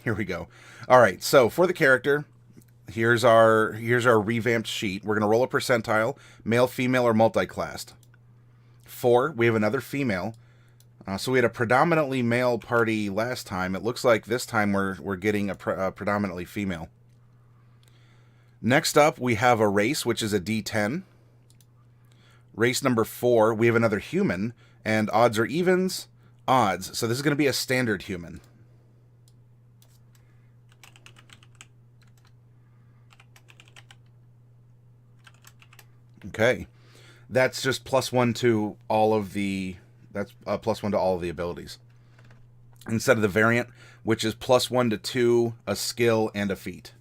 Here we go. All right, so for the character, here's our revamped sheet. We're gonna roll a percentile, male, female, or multi-classed. 4, we have another female. So we had a predominantly male party last time. It looks like this time we're getting a predominantly female. Next up, we have a race, which is a D10. Race number 4, we have another human, and odds or evens, odds. So this is going to be a standard human. Okay. That's just +1 to all of the... That's +1 to all of the abilities. Instead of the variant, which is +1 to 2, a skill, and a feat.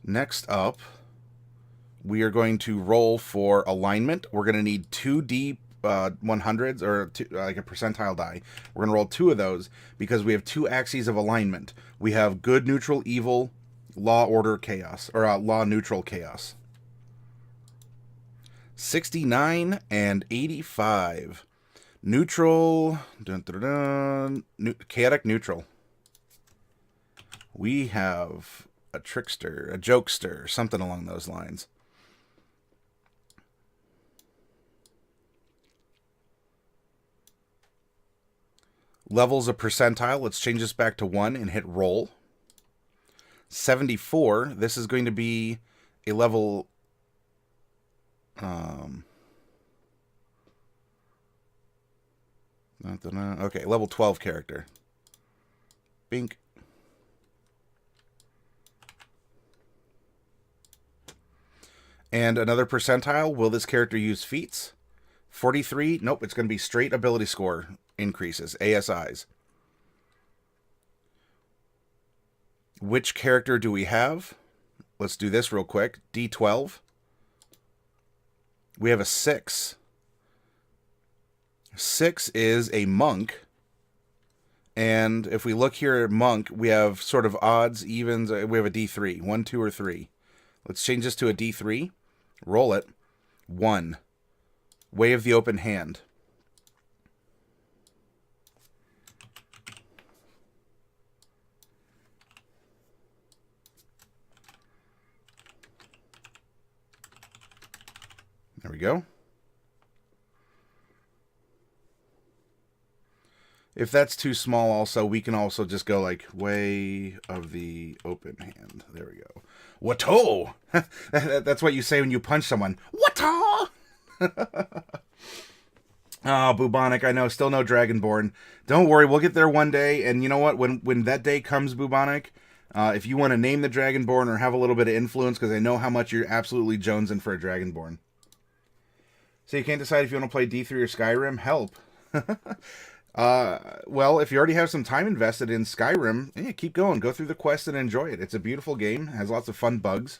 Next up, we are going to roll for alignment. We're going to need 2D 100s, or like a percentile die. We're going to roll 2 of those because we have 2 axes of alignment. We have good, neutral, evil, law, order, chaos, or law, neutral, chaos. 69 and 85. Neutral, chaotic neutral. We have a trickster, a jokester, something along those lines. Levels of percentile, let's change this back to 1 and hit roll. 74, this is going to be a level... okay, level 12 character. Bink. And another percentile, will this character use feats? 43, nope, it's going to be straight ability score increases, ASIs. Which character do we have? Let's do this real quick. D12. We have a 6. 6 is a monk. And if we look here at monk, we have sort of odds, evens. We have a D3. 1, 2, or 3. Let's change this to a D3. Roll it. 1. Way of the open hand. There we go. If that's too small also, we can also just go like way of the open hand. There we go. Wato! That's what you say when you punch someone. Wato! Oh, bubonic, I know, still no Dragonborn. Don't worry, we'll get there one day, and you know what? When that day comes, bubonic, if you want to name the Dragonborn or have a little bit of influence, because I know how much you're absolutely jonesing for a Dragonborn. So you can't decide if you want to play D3 or Skyrim? Help. Well, if you already have some time invested in Skyrim, yeah, keep going. Go through the quest and enjoy it. It's a beautiful game. It has lots of fun bugs.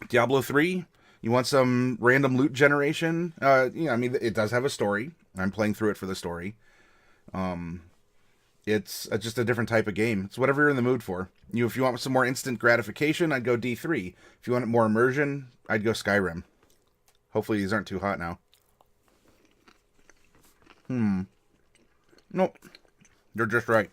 Diablo 3, you want some random loot generation? Yeah, I mean, it does have a story. I'm playing through it for the story. It's just a different type of game. It's whatever you're in the mood for. If you want some more instant gratification, I'd go D3. If you want more immersion, I'd go Skyrim. Hopefully these aren't too hot now. Nope. You're just right.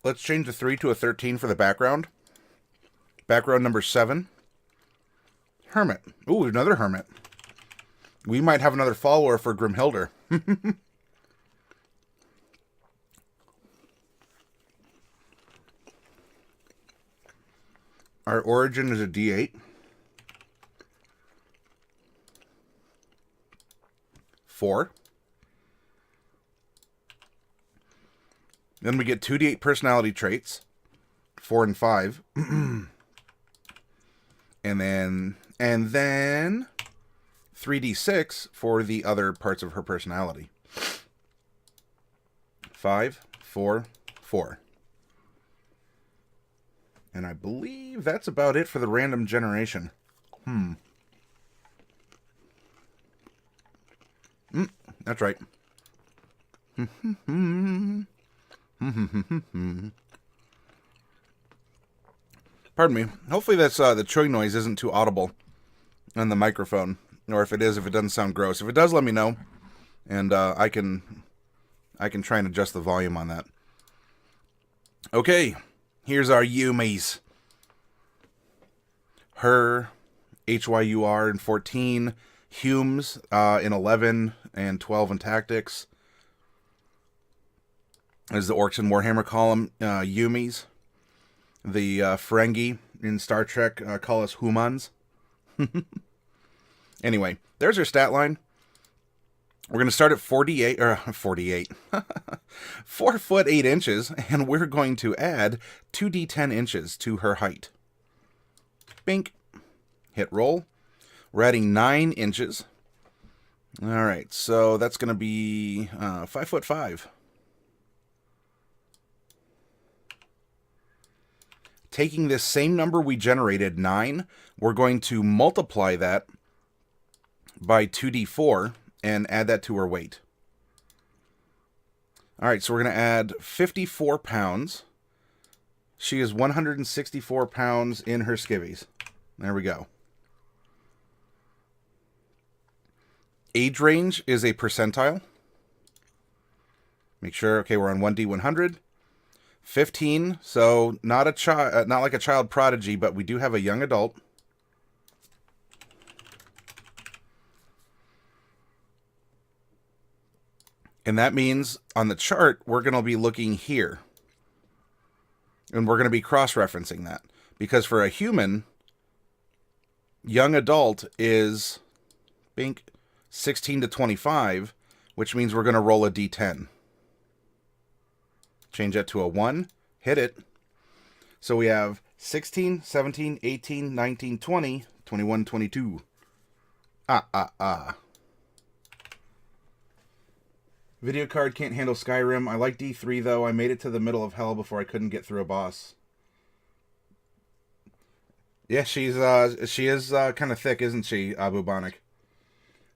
Let's change the 3 to a 13 for the background. Background number 7. Hermit. Ooh, another hermit. We might have another follower for Grimhilder. Our origin is a D8. 4. Then we get 2d8 personality traits, 4 and 5. and then 3d6 for the other parts of her personality. 5, 4, 4. And I believe that's about it for the random generation. That's right. Pardon me. Hopefully that's the chewing noise isn't too audible. on the microphone, or if it doesn't sound gross. If it does, let me know, and I can try and adjust the volume on that. Okay, here's our Yumis. Her, HYUR in 14, Humes in 11 and 12 in tactics. As the Orcs in Warhammer call them, Yumis. The Ferengi in Star Trek call us Humans. Anyway, there's her stat line. We're going to start at 48, 4 foot 8 inches, and we're going to add 2d10 inches to her height. Bink. Hit roll. We're adding 9 inches. All right, so that's going to be 5'5". Taking this same number we generated, 9, we're going to multiply that by 2d4 and add that to her weight. All right, so we're going to add 54 pounds. She is 164 pounds in her skivvies. There we go. Age range is a percentile. Make sure, okay, we're on 1D100. 15, so not a child, not like a child prodigy, but we do have a young adult. And that means on the chart, we're going to be looking here. And we're going to be cross-referencing that. Because for a human, young adult is, bink, 16 to 25, which means we're going to roll a d10. Change that to a 1, hit it. So we have 16, 17, 18, 19, 20, 21, 22. Video card can't handle Skyrim. I like D3 though. I made it to the middle of hell before I couldn't get through a boss. Yeah, she is kind of thick, isn't she, Bubonic?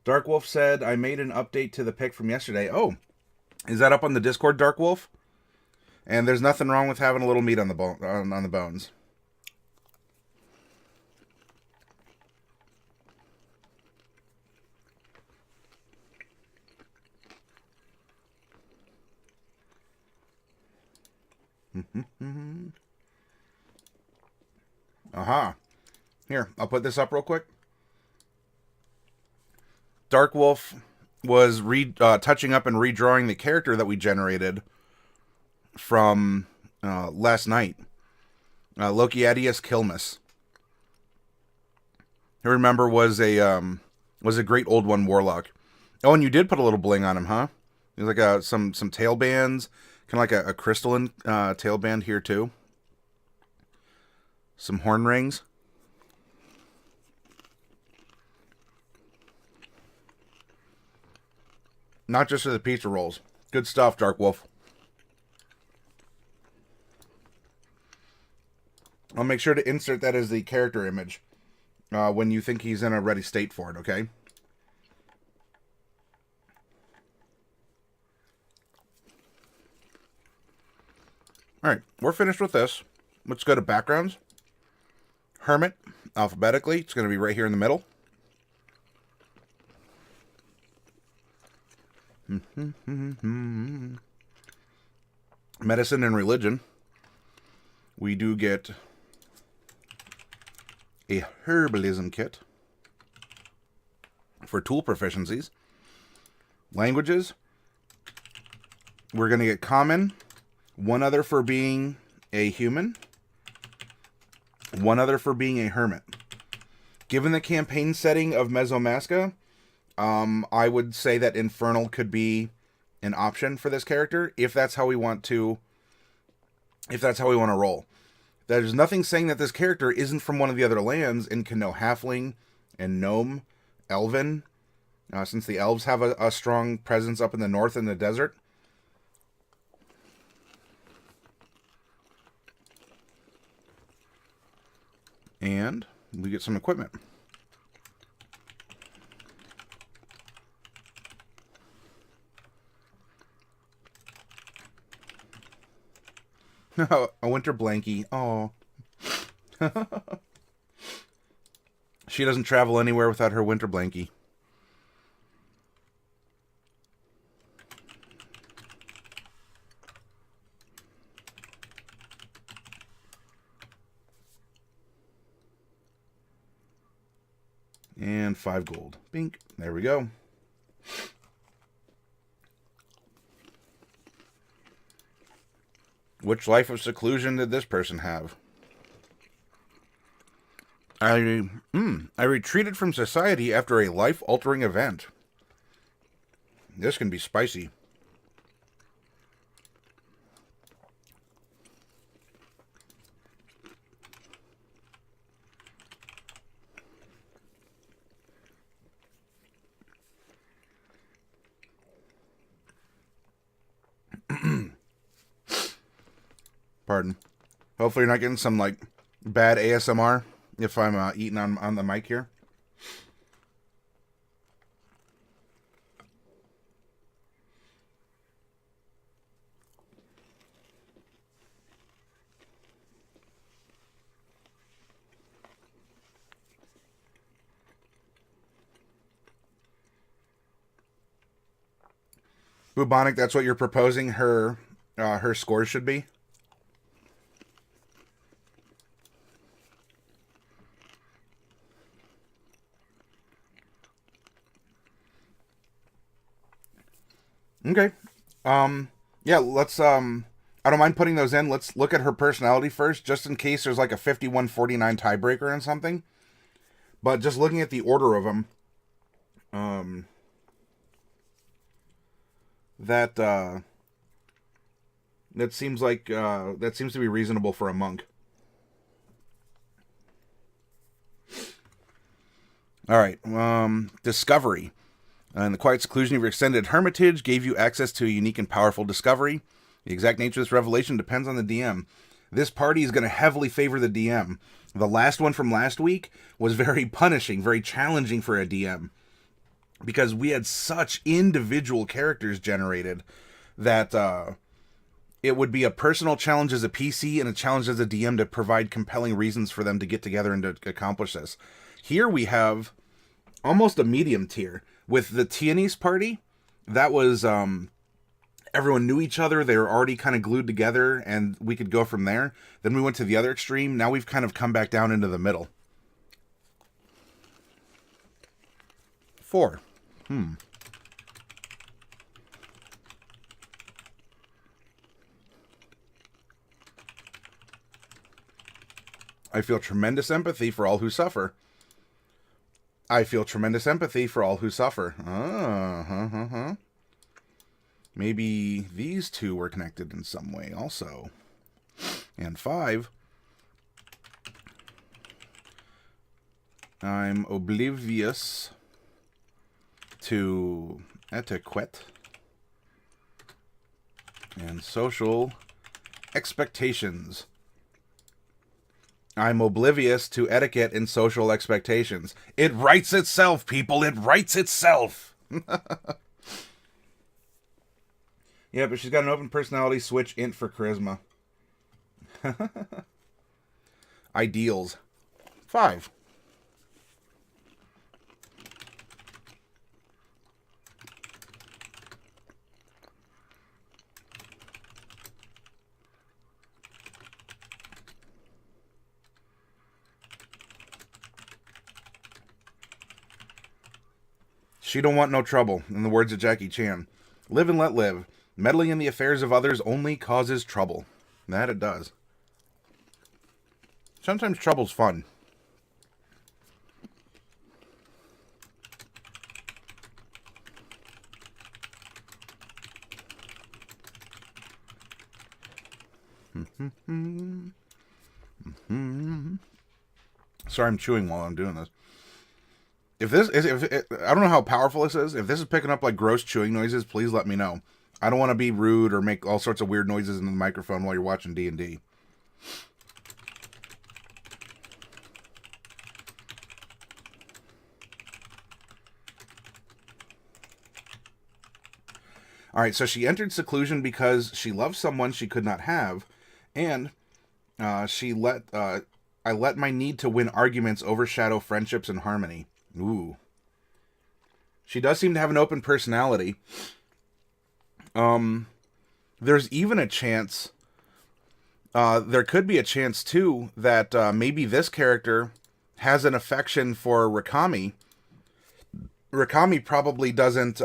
Dark Wolf said, I made an update to the pick from yesterday. Oh, is that up on the Discord, Dark Wolf? And there's nothing wrong with having a little meat on the on the bones. Aha. Here, I'll put this up real quick. Dark Wolf was touching up and redrawing the character that we generated from last night. Lokiadius Kilmus. I remember was a great old one warlock. Oh, and you did put a little bling on him, huh? There's like some tail bands, kind of like a crystalline tail band here too. Some horn rings. Not just for the pizza rolls. Good stuff, Dark Wolf. I'll make sure to insert that as the character image when you think he's in a ready state for it, okay? Alright, we're finished with this. Let's go to backgrounds. Hermit, alphabetically. It's going to be right here in the middle. Medicine and religion. We do get a herbalism kit for tool proficiencies. Languages. We're going to get common. One other for being a human. One other for being a hermit. Given the campaign setting of Mesomasca, I would say that Infernal could be an option for this character if that's how we want to roll. There's nothing saying that this character isn't from one of the other lands and can know Halfling and Gnome, Elven, since the Elves have a strong presence up in the north in the desert. And we get some equipment. A winter blankie. Oh. She doesn't travel anywhere without her winter blankie. And 5 gold. Bink. There we go. Which life of seclusion did this person have? I retreated from society after a life-altering event. This can be spicy. Pardon. Hopefully you're not getting some, like, bad ASMR if I'm eating on the mic here. Bubonic, that's what you're proposing her scores should be? Okay. Yeah, let's I don't mind putting those in. Let's look at her personality first, just in case there's like a 51-49 tiebreaker and something. But just looking at the order of them, that seems like that seems to be reasonable for a monk. All right. Discovery. In the quiet seclusion of your extended hermitage gave you access to a unique and powerful discovery. The exact nature of this revelation depends on the DM. This party is going to heavily favor the DM. The last one from last week was very punishing, very challenging for a DM. Because we had such individual characters generated that it would be a personal challenge as a PC and a challenge as a DM to provide compelling reasons for them to get together and to accomplish this. Here we have almost a medium tier. With the Tianese party, that was, everyone knew each other, they were already kind of glued together, and we could go from there. Then we went to the other extreme, now we've kind of come back down into the middle. 4. I feel tremendous empathy for all who suffer. I feel tremendous empathy for all who suffer. Maybe these two were connected in some way also. And 5. I'm oblivious to etiquette and social expectations. I'm oblivious to etiquette and social expectations. It writes itself, people. It writes itself. Yeah, but she's got an open personality switch int for charisma. Ideals. 5. She don't want no trouble, in the words of Jackie Chan. Live and let live. Meddling in the affairs of others only causes trouble. That it does. Sometimes trouble's fun. Sorry, I'm chewing while I'm doing this. If I don't know how powerful this is. If this is picking up like gross chewing noises, please let me know. I don't want to be rude or make all sorts of weird noises in the microphone while you're watching D&D. All right, so she entered seclusion because she loved someone she could not have, and she let I let my need to win arguments overshadow friendships and harmony. Ooh. She does seem to have an open personality. There's even a chance, there could be a chance too, that maybe this character has an affection for Rhkami. Rhkami probably doesn't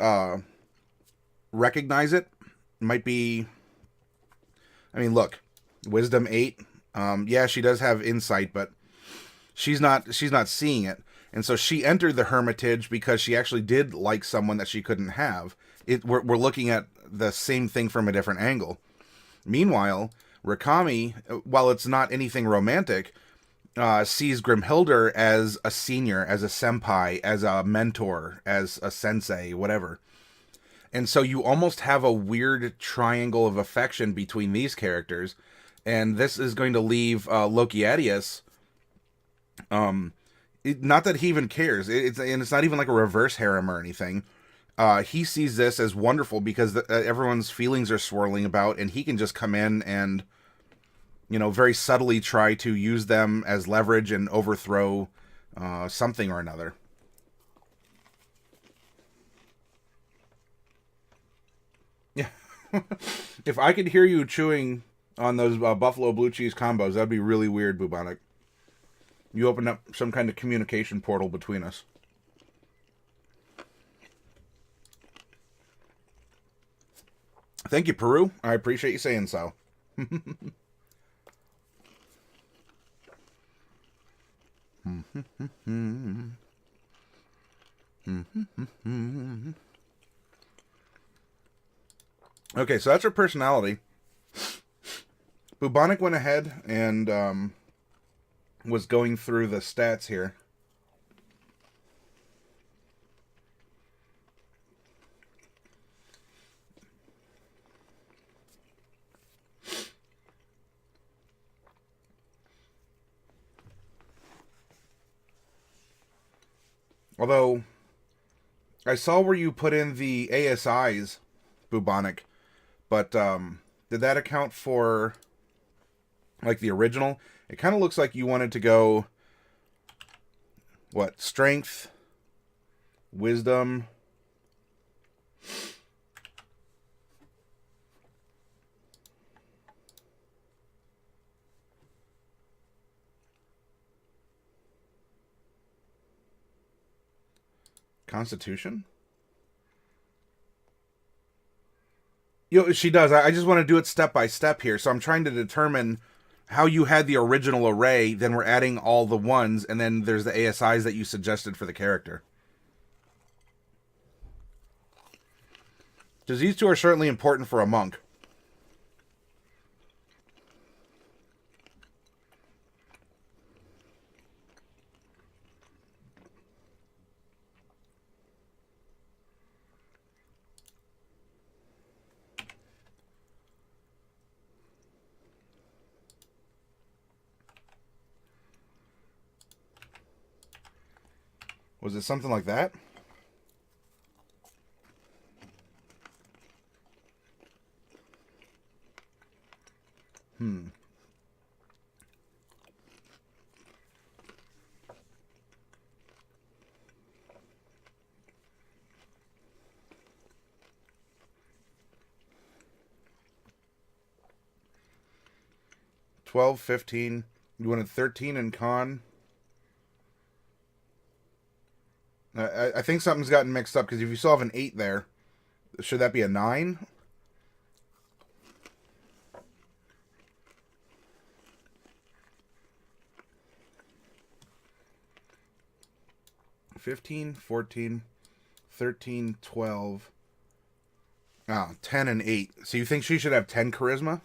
recognize it. Might be, I mean, look, Wisdom 8. Yeah, she does have insight, but she's not seeing it. And so she entered the hermitage because she actually did like someone that she couldn't have. We're looking at the same thing from a different angle. Meanwhile, Rhkami, while it's not anything romantic, sees Grimhilder as a senior, as a senpai, as a mentor, as a sensei, whatever. And so you almost have a weird triangle of affection between these characters. And this is going to leave Lokiadius, not that he even cares. It's not even like a reverse harem or anything. He sees this as wonderful because everyone's feelings are swirling about, and he can just come in and, very subtly try to use them as leverage and overthrow something or another. Yeah. If I could hear you chewing on those buffalo blue cheese combos, that'd be really weird, Bubonic. You opened up some kind of communication portal between us. Thank you, Peru. I appreciate you saying so. Okay, so that's her personality. Bubonic went ahead and was going through the stats here. Although, I saw where you put in the ASIs, Bubonic, but did that account for, like, the original? It kind of looks like you wanted to go, what, strength, wisdom, constitution? She does. I just want to do it step by step here. So I'm trying to determine how you had the original array, then we're adding all the ones, and then there's the ASIs that you suggested for the character. Because these two are certainly important for a monk. Was it something like that? Hmm. $12, $15. You wanted 13 in con. I think something's gotten mixed up, because if you still have an 8 there, should that be a 9? $15, $14, $13, $12. Oh, 10 and 8. So you think she should have 10 charisma?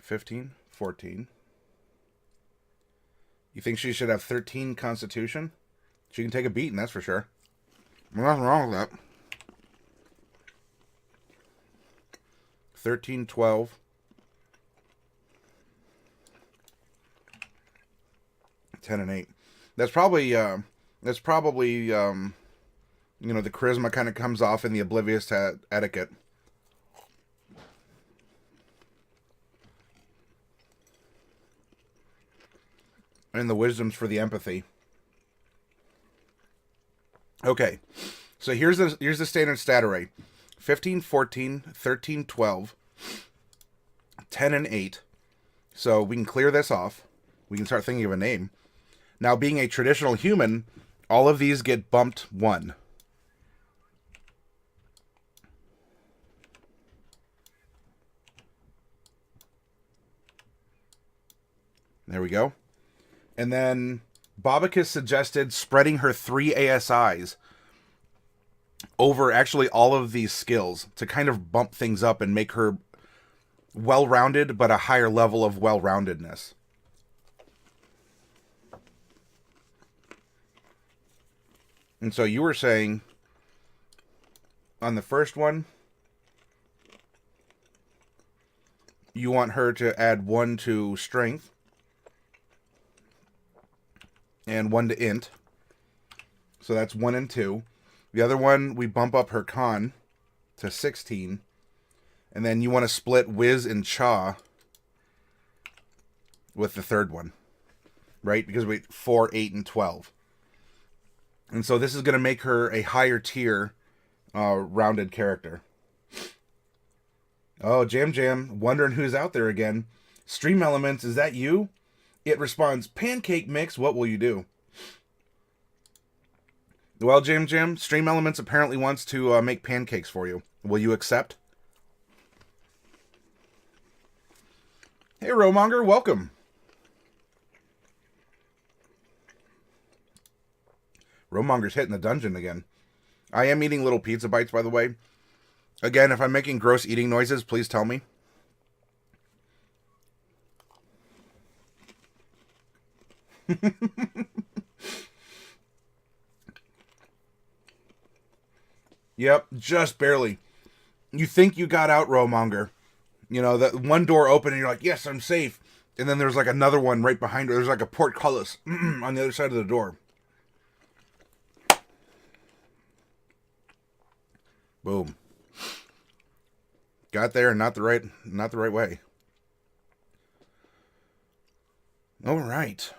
$15, $14. You think she should have 13 constitution? She can take a beating, that's for sure. There's nothing wrong with that. 13, 12. 10 and 8. That's probably the charisma kind of comes off in the oblivious to etiquette. And the wisdom's for the empathy. Okay. So here's the standard stat array. 15, 14, 13, 12, 10, and 8. So we can clear this off. We can start thinking of a name. Now, being a traditional human, all of these get bumped 1. There we go. And then Babakis suggested spreading her 3 ASIs over actually all of these skills to kind of bump things up and make her well-rounded, but a higher level of well-roundedness. And so you were saying on the first one, you want her to add 1 to strength and 1 to int. So that's 1 and 2. The other one, we bump up her con to 16. And then you want to split Wiz and Cha with the third one. Right? Because we 4, 8, and 12. And so this is going to make her a higher tier rounded character. Oh, Jam Jam, wondering who's out there again. Stream Elements, is that you? It responds, pancake mix, what will you do? Well, Jam Jam, Stream Elements apparently wants to make pancakes for you. Will you accept? Hey, Romonger, welcome. Romonger's hitting the dungeon again. I am eating little pizza bites, by the way. Again, if I'm making gross eating noises, please tell me. Yep, just barely. You think you got out, Romonger. You know, that one door open and you're like, yes, I'm safe. And then there's like another one right behind her. There's like a portcullis on the other side of the door. Boom. Got there, not the right way. All right.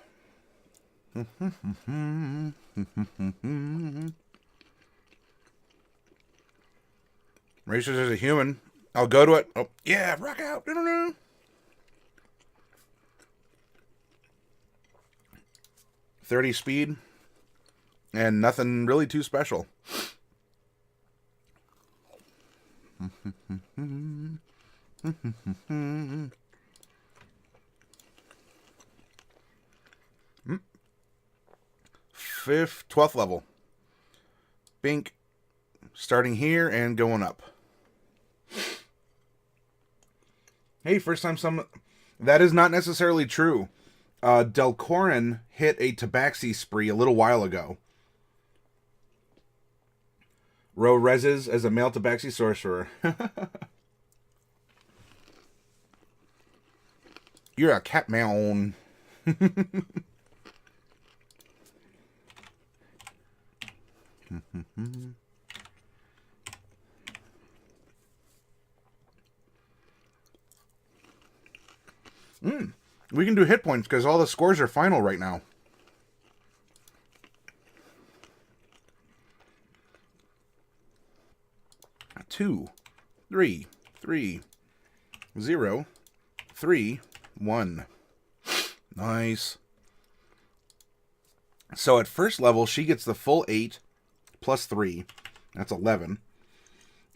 Racers as a human. I'll go to it. Oh, yeah, rock out. No. 30 speed. And nothing really too special. 12th level. Bink. Starting here and going up. Hey, first time some... That is not necessarily true. Delcorin hit a tabaxi spree a little while ago. Ro reses as a male tabaxi sorcerer. You're a cat man. We can do hit points because all the scores are final right now. Two, 3, 3, 0, 3, 1. Nice. So at first level, she gets the full 8 plus 3. That's 11.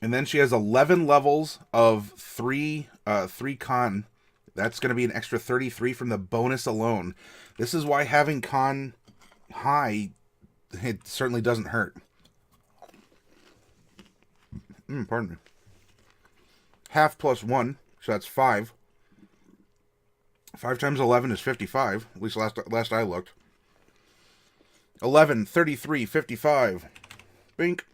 And then she has 11 levels of 3 con. That's going to be an extra 33 from the bonus alone. This is why having con high, it certainly doesn't hurt. Pardon me. Half plus 1, so that's 5. 5 times 11 is 55, at least last I looked. 11, 33, 55. Bink.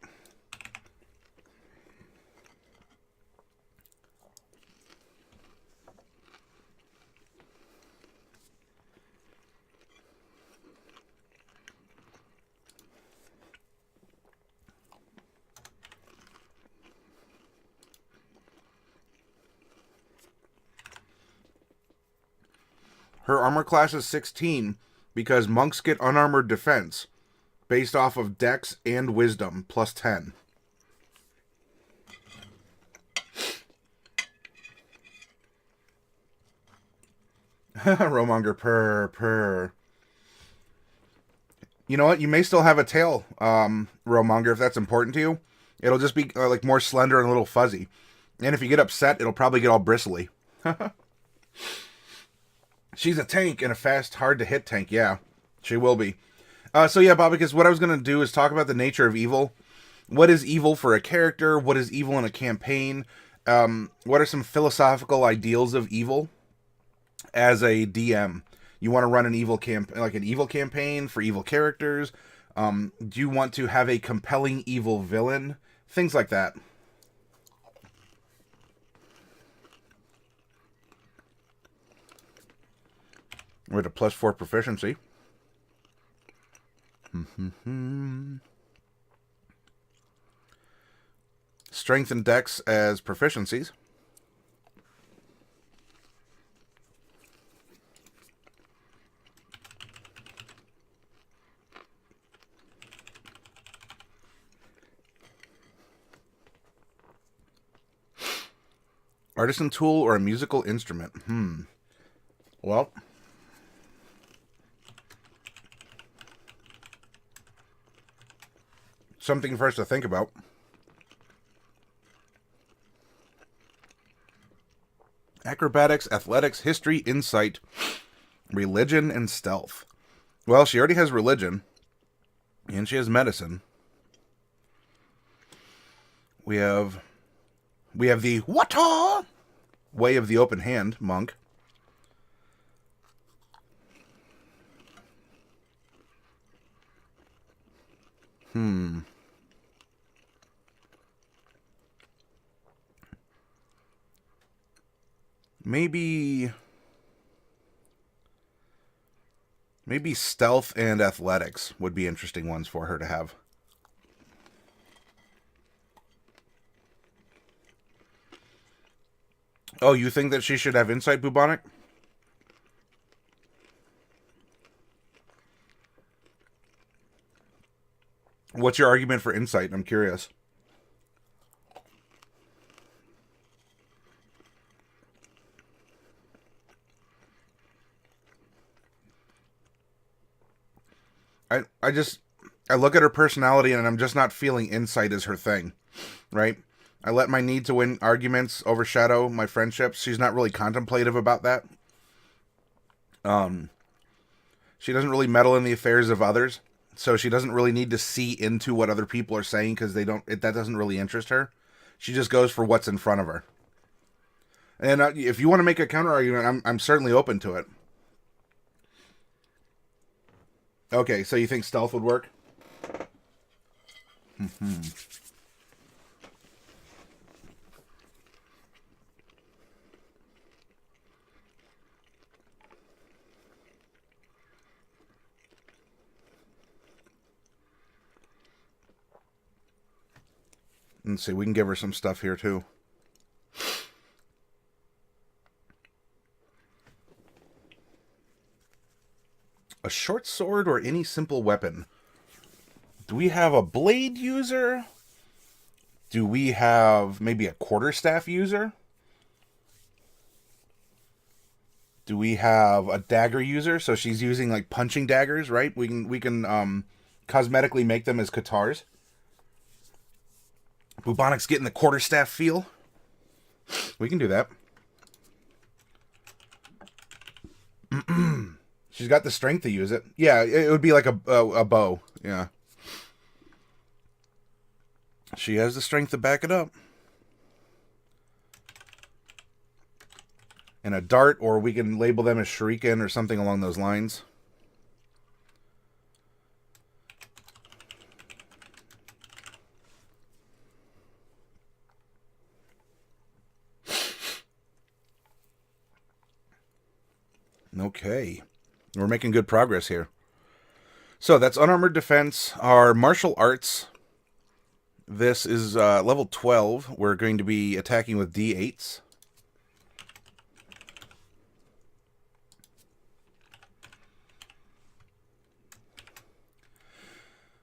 Her armor class is 16, because monks get unarmored defense based off of dex and wisdom plus 10. Romonger, purr. You know what? You may still have a tail, Romonger, if that's important to you. It'll just be like more slender and a little fuzzy. And if you get upset, it'll probably get all bristly. She's a tank and a fast, hard-to-hit tank. Yeah, she will be. So yeah, Bob, because what I was going to do is talk about the nature of evil. What is evil for a character? What is evil in a campaign? What are some philosophical ideals of evil as a DM? You want to run an evil campaign for evil characters? Do you want to have a compelling evil villain? Things like that. We're at a +4 proficiency. Strength and dex as proficiencies. Artisan tool or a musical instrument? Well, something for us to think about. Acrobatics, athletics, history, insight, religion, and stealth. Well, she already has religion, and she has medicine. We have the Wata way of the open hand monk. Maybe stealth and athletics would be interesting ones for her to have. Oh, you think that she should have insight, Bubonic? What's your argument for insight? I'm curious. I look at her personality and I'm just not feeling insight as her thing, right? I let my need to win arguments overshadow my friendships. She's not really contemplative about that. She doesn't really meddle in the affairs of others, so she doesn't really need to see into what other people are saying because that doesn't really interest her. She just goes for what's in front of her. And if you want to make a counter argument, I'm certainly open to it. Okay, so you think stealth would work? Let's see, we can give her some stuff here too. A short sword or any simple weapon. Do we have a blade user? Do we have maybe a quarterstaff user? Do we have a dagger user? So she's using like punching daggers, right? We can cosmetically make them as katars. Bubonic's getting the quarterstaff feel. We can do that. She's got the strength to use it. Yeah, it would be like a bow. Yeah. She has the strength to back it up. And a dart, or we can label them as shuriken or something along those lines. Okay. We're making good progress here. So that's unarmored defense. Our martial arts. This is level 12. We're going to be attacking with D8s.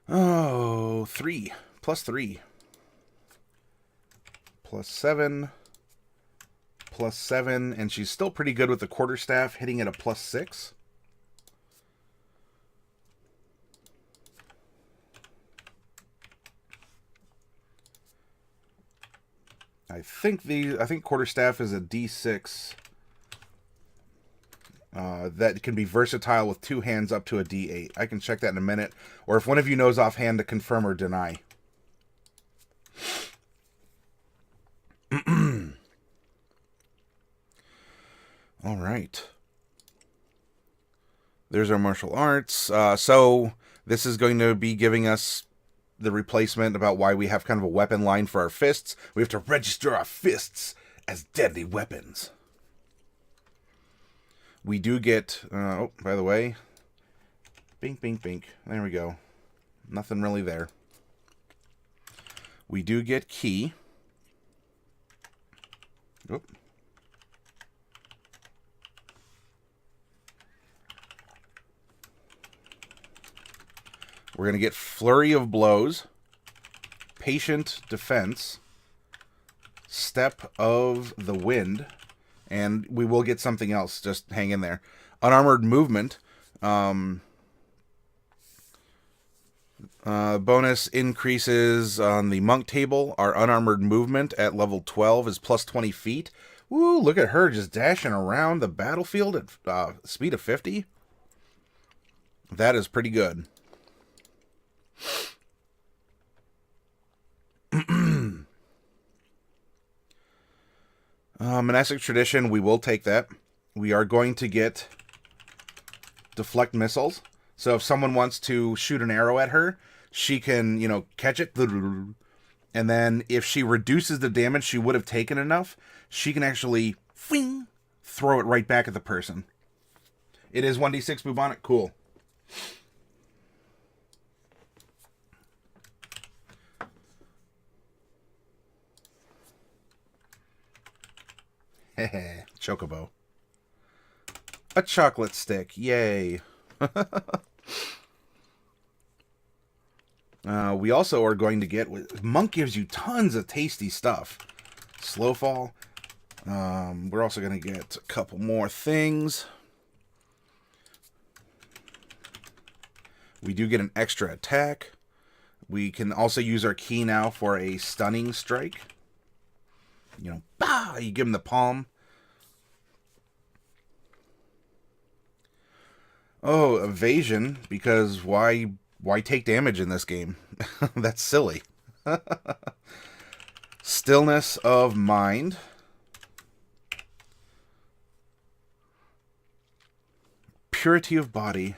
Oh, 3. Plus 3. Plus 7. Plus 7. And she's still pretty good with the quarterstaff, hitting at a plus 6. I think quarterstaff is a D6 that can be versatile with 2 hands up to a D8. I can check that in a minute, or if one of you knows offhand to confirm or deny. All right. There's our martial arts. So this is going to be giving us the replacement about why we have kind of a weapon line for our fists. We have to register our fists as deadly weapons. We do get, oh, by the way, bink, bink, bink. There we go. Nothing really there. We do get key. Oop. We're going to get Flurry of Blows, Patient Defense, Step of the Wind, and we will get something else. Just hang in there. Unarmored Movement. Bonus increases on the monk table. Our unarmored movement at level 12 is plus 20 feet. Woo, look at her just dashing around the battlefield at speed of 50. That is pretty good. Monastic Tradition, we will take that. We are going to get Deflect Missiles. So if someone wants to shoot an arrow at her, she can, catch it. And then if she reduces the damage she would have taken enough, she can actually throw it right back at the person. It is 1d6 bubonic. Cool. Hehe, chocobo. A chocolate stick. Yay. We also are going to get... Monk gives you tons of tasty stuff. Slow fall. We're also going to get a couple more things. We do get an extra attack. We can also use our key now for a stunning strike. Bah! You give him the palm. Oh, evasion, because why take damage in this game? That's silly. Stillness of mind. Purity of body.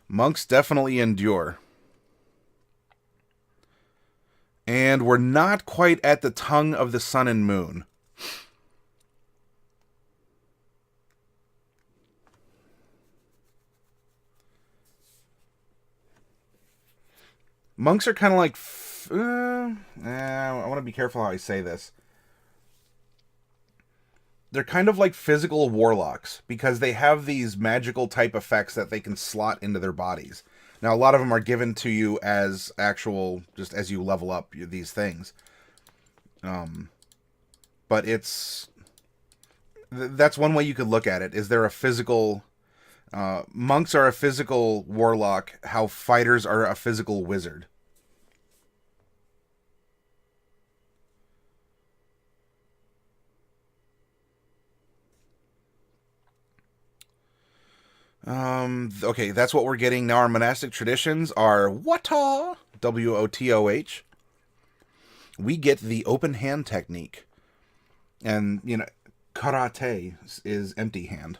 Monks definitely endure. And we're not quite at the tongue of the sun and moon. Monks are kind of like... I want to be careful how I say this. They're kind of like physical warlocks, because they have these magical type effects that they can slot into their bodies. Now, a lot of them are given to you as actual, just as you level up these things. But that's one way you could look at it. Is there a physical... monks are a physical warlock, how fighters are a physical wizard. Okay, that's what we're getting. Now our monastic traditions are Wotoh, W-O-T-O-H. We get the open hand technique. And, karate is empty hand.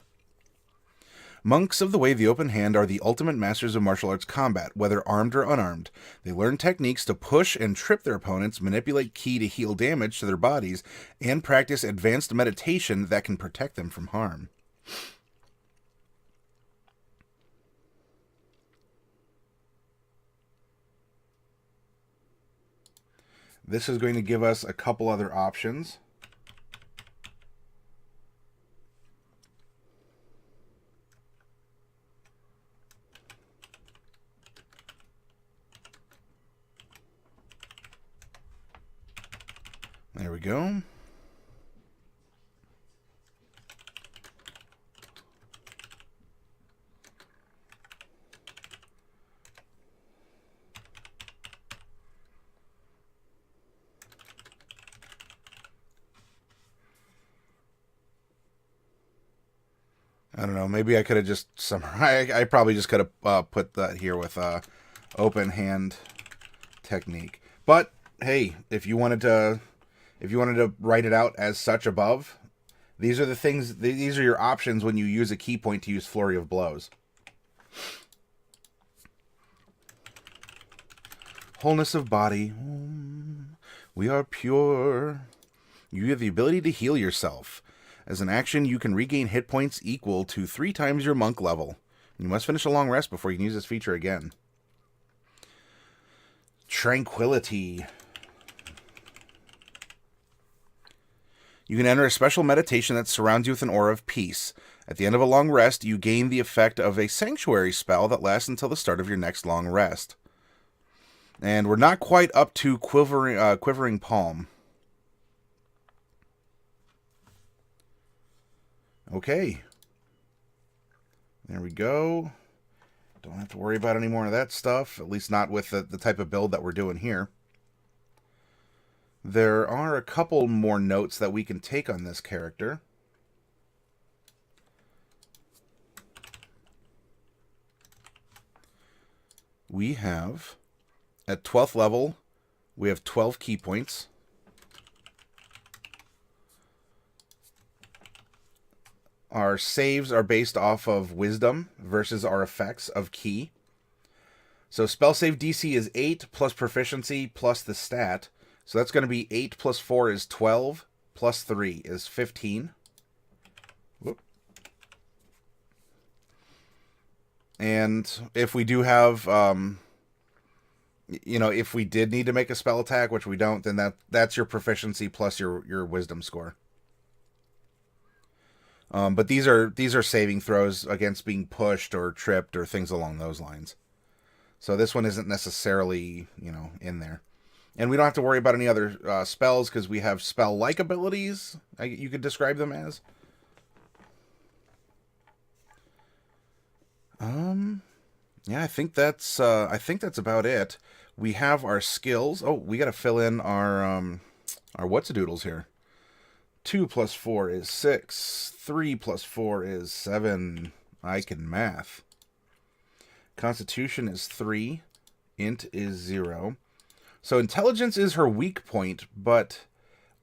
Monks of the Way of the Open Hand are the ultimate masters of martial arts combat, whether armed or unarmed. They learn techniques to push and trip their opponents, manipulate ki to heal damage to their bodies, and practice advanced meditation that can protect them from harm. This is going to give us a couple other options. we go. I don't know. Maybe I could have just summarized. I probably just could have put that here with open hand technique. But hey, if you wanted to write it out as such above, these are the things. These are your options when you use a key point to use flurry of blows. Wholeness of body. We are pure. You have the ability to heal yourself. As an action, you can regain hit points equal to 3 times your monk level. You must finish a long rest before you can use this feature again. Tranquility. You can enter a special meditation that surrounds you with an aura of peace. At the end of a long rest, you gain the effect of a sanctuary spell that lasts until the start of your next long rest. And we're not quite up to Quivering Palm. Okay. There we go. Don't have to worry about any more of that stuff, at least not with the type of build that we're doing here. There are a couple more notes that we can take on this character. We have, at 12th level, we have 12 key points. Our saves are based off of wisdom versus our effects of key. So spell save DC is 8 plus proficiency plus the stat. So that's going to be 8 plus 4 is 12 plus 3 is 15. Whoop. And if we do have, if we did need to make a spell attack, which we don't, then that's your proficiency plus your wisdom score. But these are saving throws against being pushed or tripped or things along those lines. So this one isn't necessarily, in there. And we don't have to worry about any other spells because we have spell-like abilities, you could describe them as. Yeah, I think that's about it. We have our skills. Oh, we got to fill in our what's-a-doodles here. 2 plus 4 is 6. 3 plus 4 is 7. I can math. Constitution is 3. Int is 0. So intelligence is her weak point, but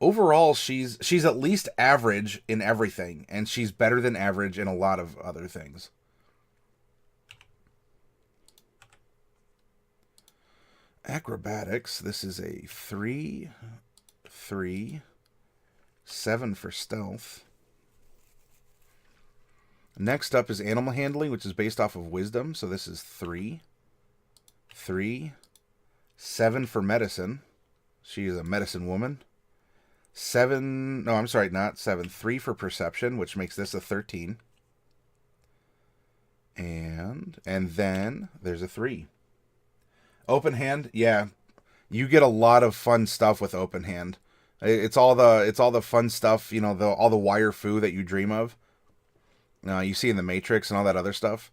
overall she's at least average in everything, and she's better than average in a lot of other things. Acrobatics, this is a 3, 3, 7 for stealth. Next up is animal handling, which is based off of wisdom. So this is 3, 3, 7 for medicine. She is a medicine woman. 7, no, I'm sorry, not 7. 3 for perception, which makes this a 13. And then there's a 3. Open hand, yeah. You get a lot of fun stuff with open hand. It's all the fun stuff, all the wire foo that you dream of. You see in the Matrix and all that other stuff.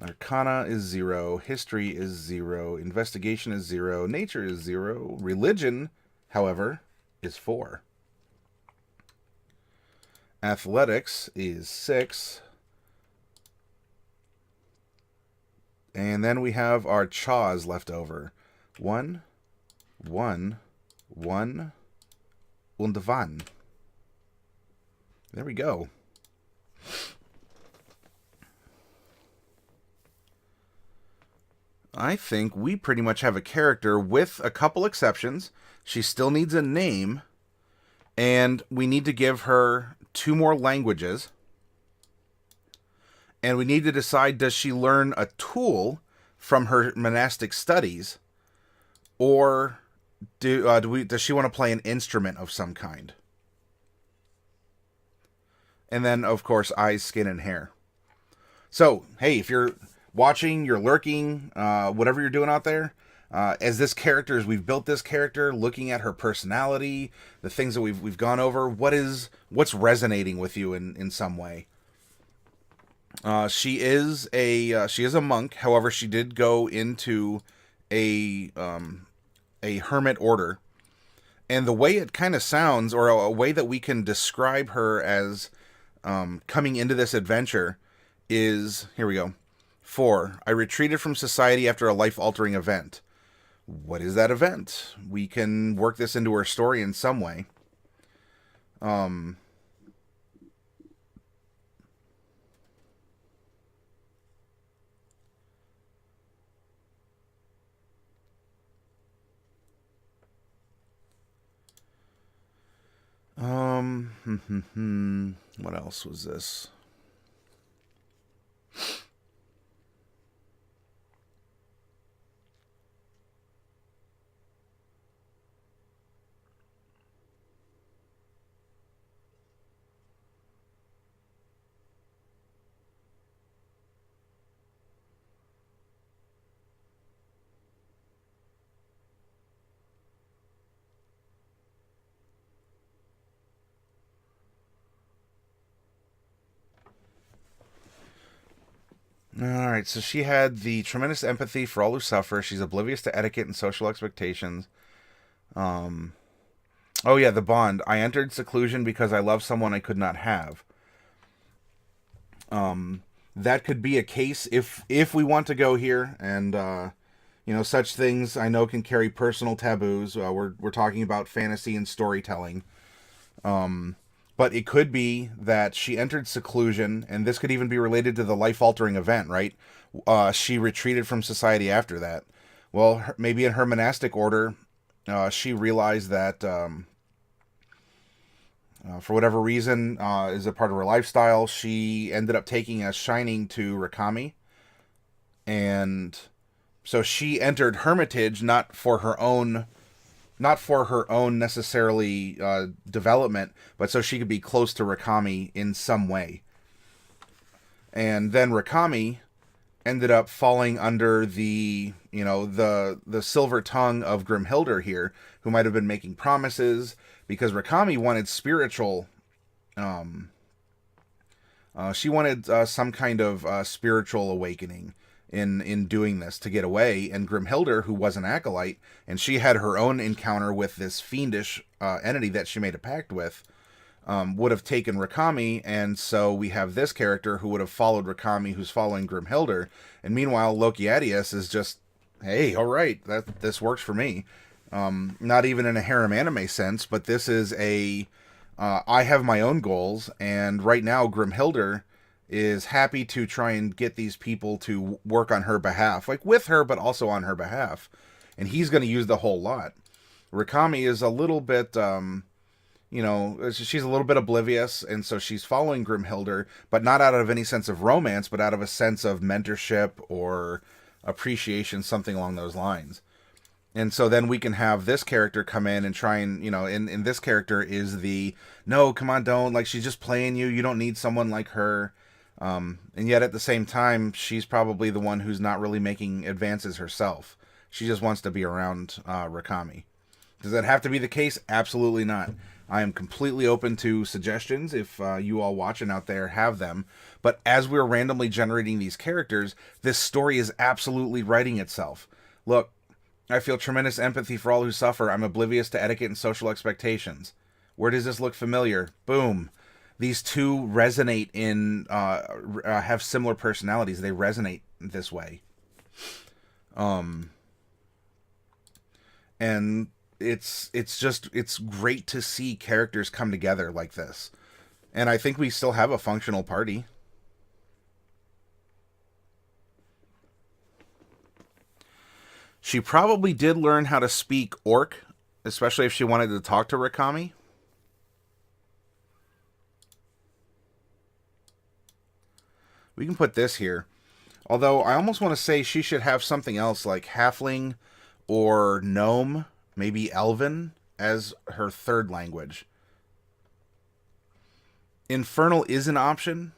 Arcana is 0. History is 0. Investigation is 0. Nature is 0. Religion, however, is 4. Athletics is 6. And then we have our chaws left over. 1, 1, 1, und wann. There we go. I think we pretty much have a character with a couple exceptions. She still needs a name, and we need to give her 2 more languages. And we need to decide, does she learn a tool from her monastic studies, or does she want to play an instrument of some kind? And then, of course, eyes, skin, and hair. So, hey, if you're watching, you're lurking, whatever you're doing out there, As this character, as we've built this character, looking at her personality, the things that we've gone over, what's resonating with you in some way? She is a monk. However, she did go into a a hermit order, and the way it kind of sounds, or a way that we can describe her as coming into this adventure, is here we go. 4. I retreated from society after a life-altering event. What is that event? We can work this into her story in some way. Um, what else was this? All right, so she had the tremendous empathy for all who suffer. She's oblivious to etiquette and social expectations. Um, oh yeah, the bond. I entered seclusion because I love someone I could not have. That could be a case if we want to go here, and such things I know can carry personal taboos. We're talking about fantasy and storytelling. But it could be that she entered seclusion, and this could even be related to the life-altering event, right? She retreated from society after that. Well, maybe in her monastic order, she realized that for whatever reason, is a part of her lifestyle, she ended up taking a shining to Rhkami, and so she entered hermitage not for her own necessarily development, but so she could be close to Rhkami in some way. And then Rhkami ended up falling under the silver tongue of Grimhilder here, who might have been making promises, because Rhkami wanted spiritual. She wanted some kind of spiritual awakening in doing this to get away. And Grimhilder, who was an acolyte, and she had her own encounter with this fiendish entity that she made a pact with, would have taken Rhkami, and so we have this character who would have followed Rhkami, who's following Grimhilder, and meanwhile Lokiadius is just, hey, all right, this works for me. Not even in a harem anime sense, but this is I have my own goals, and right now Grimhilder is happy to try and get these people to work on her behalf, like with her, but also on her behalf, and he's going to use the whole lot. Rhkami is a little bit, she's a little bit oblivious, and so she's following Grimhilder, but not out of any sense of romance, but out of a sense of mentorship or appreciation, something along those lines. And so then we can have this character come in and try and, in this character is no, come on, don't, like, she's just playing you. You don't need someone like her. And yet at the same time, she's probably the one who's not really making advances herself. She just wants to be around Rhkami. Does that have to be the case? Absolutely not. I am completely open to suggestions if you all watching out there have them. But as we're randomly generating these characters, this story is absolutely writing itself. Look, I feel tremendous empathy for all who suffer. I'm oblivious to etiquette and social expectations. Where does this look familiar? Boom. These two resonate have similar personalities. They resonate this way. And it's great to see characters come together like this. And I think we still have a functional party. She probably did learn how to speak Orc, especially if she wanted to talk to Rhkami. We can put this here. Although I almost want to say she should have something else like Halfling or Gnome, maybe Elven, as her third language. Infernal is an option,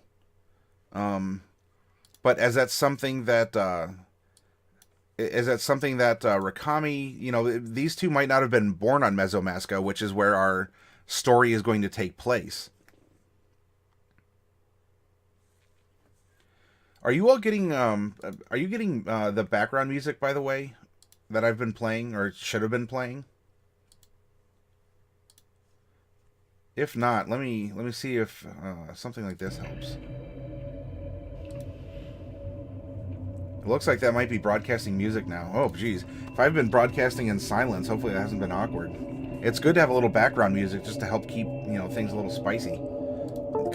but as that's something that Is that something that Rhkami, these two might not have been born on Mesomasca, which is where our story is going to take place. Are you all getting the background music, by the way, that I've been playing or should have been playing? If not, let me see if something like this helps. It looks like that might be broadcasting music now. Oh, geez. If I've been broadcasting in silence, hopefully that hasn't been awkward. It's good to have a little background music just to help keep, things a little spicy.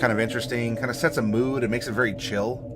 Kind of interesting, kind of sets a mood. It makes it very chill.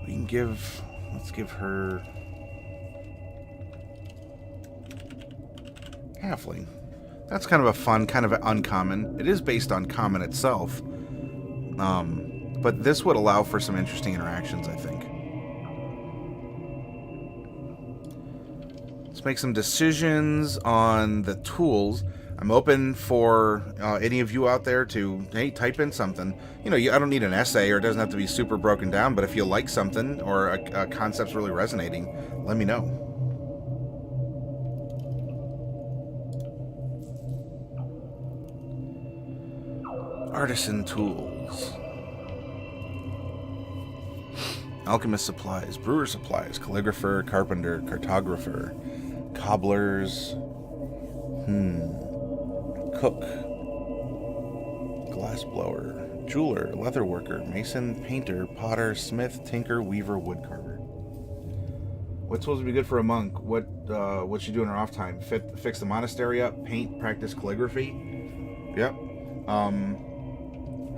We can let's give her Halfling. That's kind of a fun, kind of an uncommon. It is based on common itself. But this would allow for some interesting interactions, I think. Let's make some decisions on the tools. I'm open for any of you out there to, hey, type in something. I don't need an essay, or it doesn't have to be super broken down, but if you like something or a concept's really resonating, let me know. Artisan tools. Alchemist supplies, brewer supplies, calligrapher, carpenter, cartographer, cobblers, cook, glassblower, jeweler, leatherworker, mason, painter, potter, smith, tinker, weaver, woodcarver. What's supposed to be good for a monk? What should you do in her off time? Fix the monastery up, paint, practice calligraphy. Yep.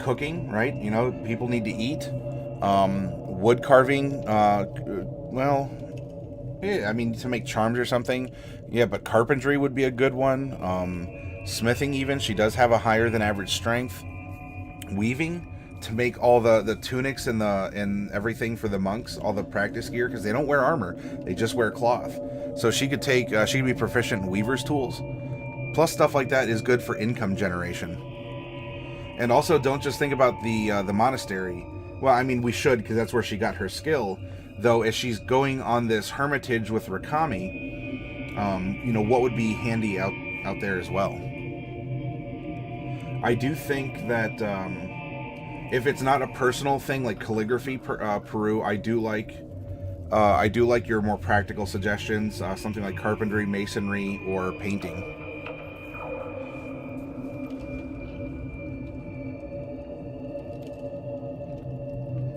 Cooking, right? People need to eat. Wood carving. To make charms or something. Yeah, but carpentry would be a good one. Smithing, even. She does have a higher than average strength. Weaving, to make all the tunics and everything for the monks, all the practice gear, because they don't wear armor, they just wear cloth. So she could be proficient in weaver's tools. Plus, stuff like that is good for income generation. And also, don't just think about the monastery. Well, we should, because that's where she got her skill. Though, as she's going on this hermitage with Rhkami, what would be handy out there as well. I do think that if it's not a personal thing like calligraphy, Peru, I do like your more practical suggestions, something like carpentry, masonry, or painting.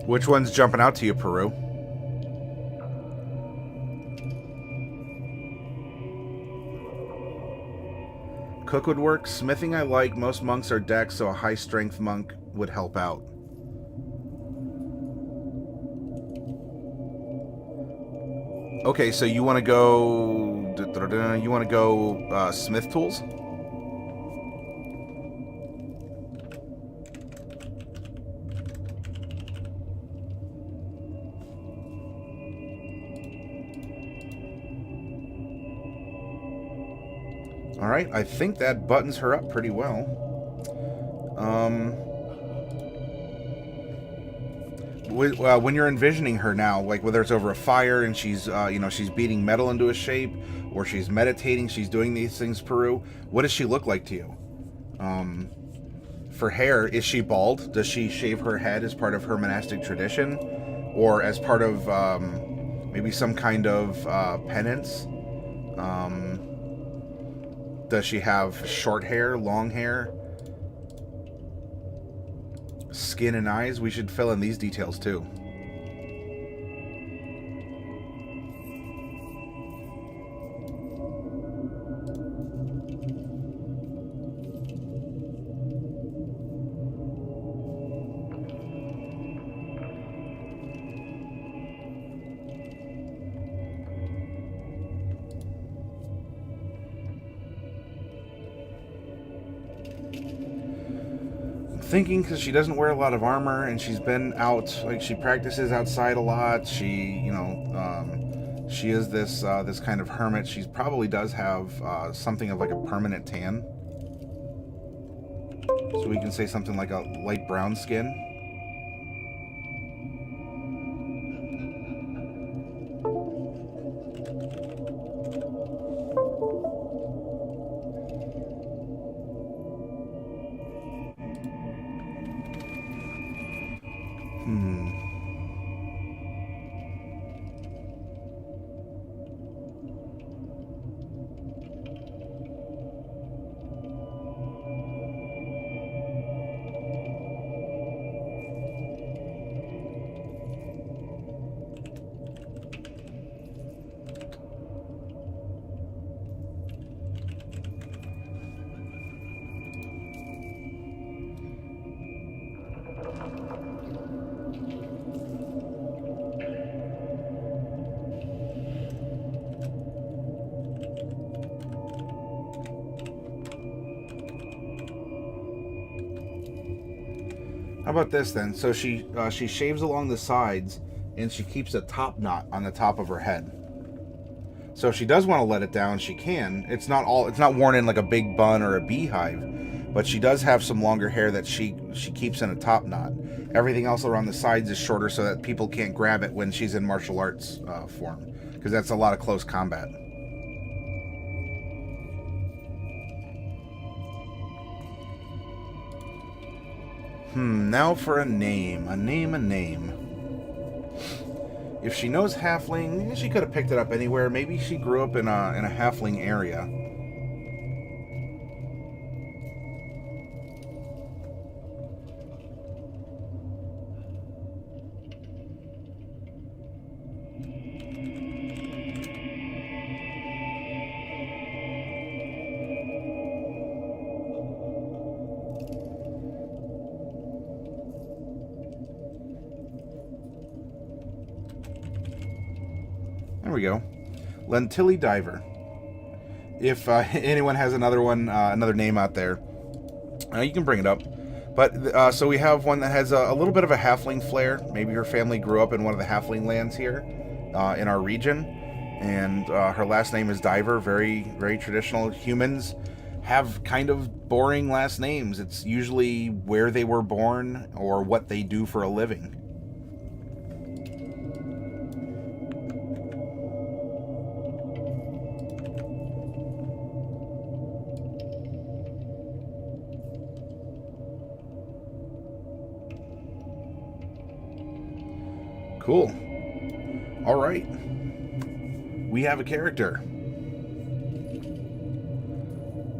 Which one's jumping out to you, Peru? Cook would work. Smithing I like. Most monks are dex, so a high strength monk would help out. Okay, so you want to go... smith tools? Alright, I think that buttons her up pretty well. When you're envisioning her now, like whether it's over a fire and she's beating metal into a shape, or she's meditating, she's doing these things, Peru, what does she look like to you? For hair, is she bald? Does she shave her head as part of her monastic tradition? Or as part of maybe some kind of penance? Does she have short hair, long hair? Skin and eyes? We should fill in these details too. thinking because she doesn't wear a lot of armor and she's been out, like she practices outside a lot. She is this kind of hermit. She probably does have something of like a permanent tan. So we can say something like a light brown skin. How about this then? So she shaves along the sides, and she keeps a top knot on the top of her head. So if she does want to let it down, she can. It's not worn in like a big bun or a beehive, but she does have some longer hair that she keeps in a top knot. Everything else around the sides is shorter so that people can't grab it when she's in martial arts form, because that's a lot of close combat. Now for a name. A name. If she knows Halfling, she could have picked it up anywhere. Maybe she grew up in a Halfling area. There we go. Lentilly Diver. If anyone has another one, another name out there, you can bring it up. But so we have one that has a little bit of a halfling flair. Maybe her family grew up in one of the halfling lands here in our region, and her last name is Diver. Very, very traditional. Humans have kind of boring last names. It's usually where they were born or what they do for a living. Cool. All right. We have a character.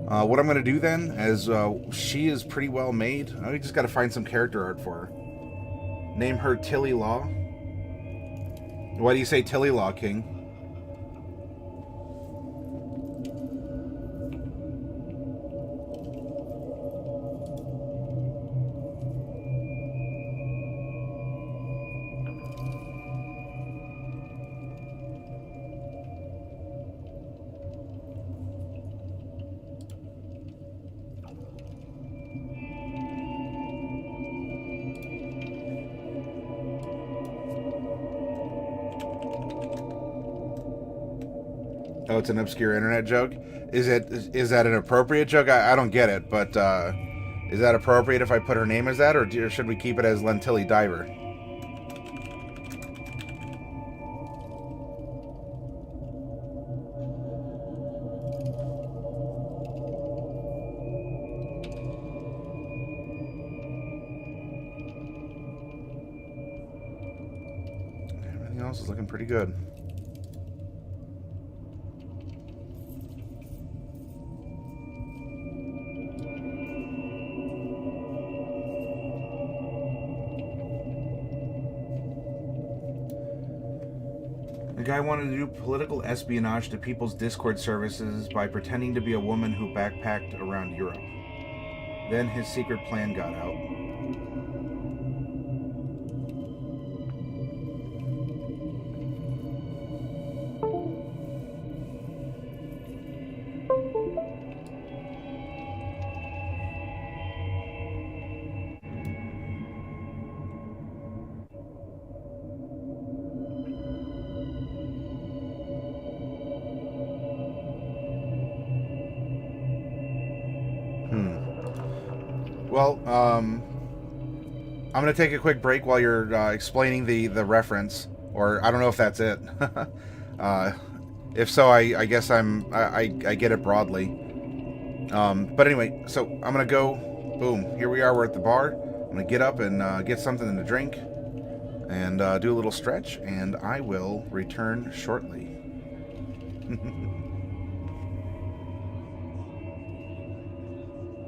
What I'm going to do then, as she is pretty well made, we just got to find some character art for her. Name her Tilly Law. Why do you say Tilly Law, King? Oh, it's an obscure internet joke. Is that an appropriate joke? I don't get it, but is that appropriate if I put her name as that, or should we keep it as Lentilly Diver? Everything else is looking pretty good. The guy wanted to do political espionage to people's Discord services by pretending to be a woman who backpacked around Europe. Then his secret plan got out. Well, I'm going to take a quick break while you're explaining the reference, or I don't know if that's it. If so, I guess I get it broadly. But anyway, so I'm going to go. Boom. Here we are. We're at the bar. I'm going to get up and get something to drink and do a little stretch, and I will return shortly.